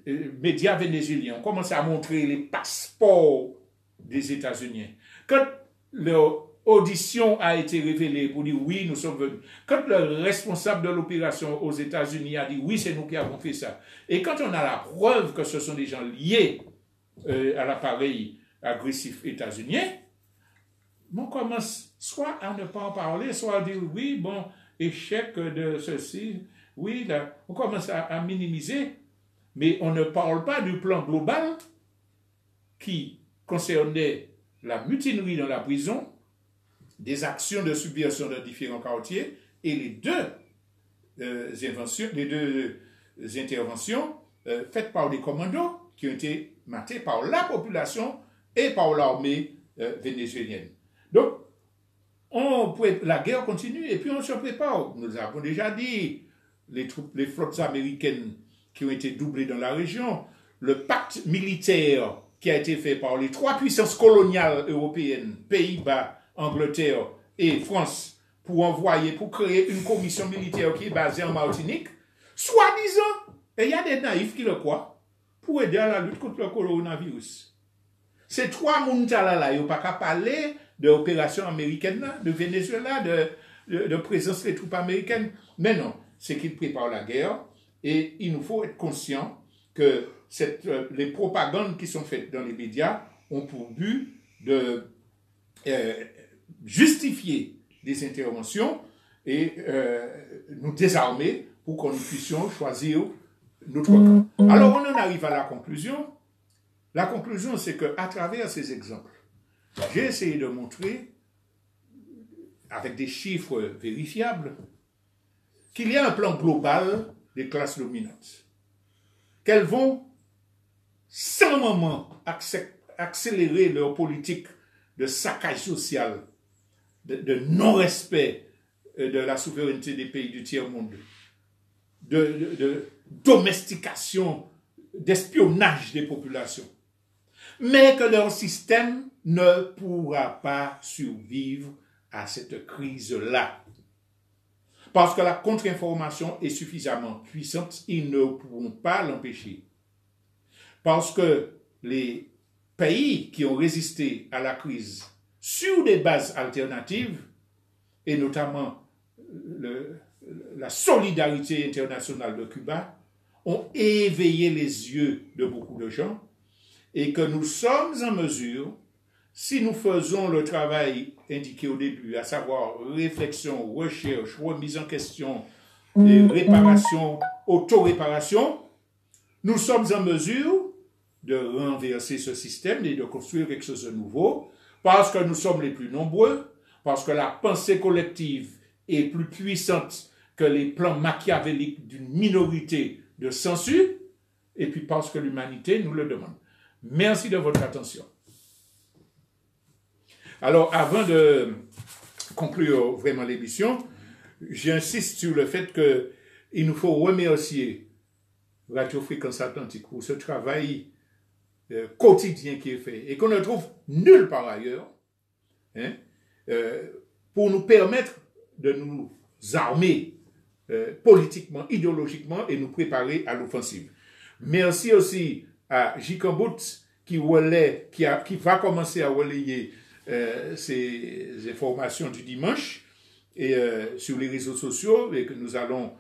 médias vénézuéliens ont commencé à montrer les passeports des États-Unis, quand leur audition a été révélée pour dire oui, nous sommes venus, quand le responsable de l'opération aux États-Unis a dit oui, c'est nous qui avons fait ça, et quand on a la preuve que ce sont des gens liés à l'appareil agressif états-unien, on commence soit à ne pas en parler, soit à dire oui, bon, échec de ceci, oui, là, on commence à minimiser, mais on ne parle pas du plan global qui concernait la mutinerie dans la prison, des actions de subversion dans différents quartiers, et les deux interventions faites par des commandos qui ont été matés par la population et par l'armée vénézuélienne. Donc, la guerre continue et puis on se prépare. Nous avons déjà dit les flottes américaines qui ont été doublées dans la région, le pacte militaire qui a été fait par les trois puissances coloniales européennes, Pays-Bas, Angleterre et France, pour créer une commission militaire qui est basée en Martinique, soi-disant, et il y a des naïfs qui le croient, pour aider à la lutte contre le coronavirus. Ces trois mountalas-là, ils n'ont pas qu'à parler d'opérations américaines, de Venezuela, de présence des troupes américaines. Mais non, c'est qu'ils préparent la guerre et il nous faut être conscient que les propagandes qui sont faites dans les médias ont pour but de justifier des interventions et nous désarmer pour que nous puissions choisir notre camp. Alors on en arrive à la conclusion. La conclusion, c'est qu'à travers ces exemples, j'ai essayé de montrer, avec des chiffres vérifiables, qu'il y a un plan global des classes dominantes, qu'elles vont sans moment accélérer leur politique de saccage social, de non-respect de la souveraineté des pays du tiers-monde, de domestication, d'espionnage des populations, mais que leur système ne pourra pas survivre à cette crise-là. Parce que la contre-information est suffisamment puissante, ils ne pourront pas l'empêcher. Parce que les pays qui ont résisté à la crise sur des bases alternatives, et notamment la solidarité internationale de Cuba, ont éveillé les yeux de beaucoup de gens, et que nous sommes en mesure, si nous faisons le travail indiqué au début, à savoir réflexion, recherche, remise en question, et réparation, auto-réparation, nous sommes en mesure de renverser ce système et de construire quelque chose de nouveau, parce que nous sommes les plus nombreux, parce que la pensée collective est plus puissante que les plans machiavéliques d'une minorité de censure, et puis parce que l'humanité nous le demande. Merci de votre attention. Alors, avant de conclure vraiment l'émission, j'insiste sur le fait qu'il nous faut remercier Radio Fréquence Atlantique pour ce travail quotidien qui est fait et qu'on ne trouve nulle part ailleurs, hein, pour nous permettre de nous armer politiquement, idéologiquement et nous préparer à l'offensive. Merci aussi à Jikan Bout qui va commencer à relayer ces informations du dimanche et sur les réseaux sociaux et que nous allons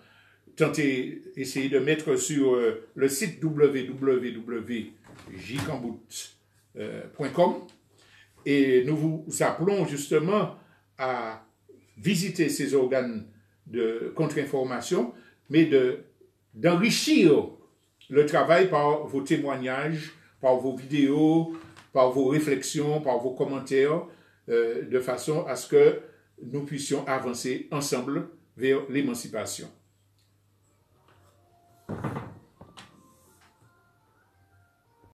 essayer de mettre sur le site www.jikanbout.com et nous vous appelons justement à visiter ces organes de contre-information, mais d'enrichir le travail par vos témoignages, par vos vidéos, par vos réflexions, par vos commentaires, de façon à ce que nous puissions avancer ensemble vers l'émancipation.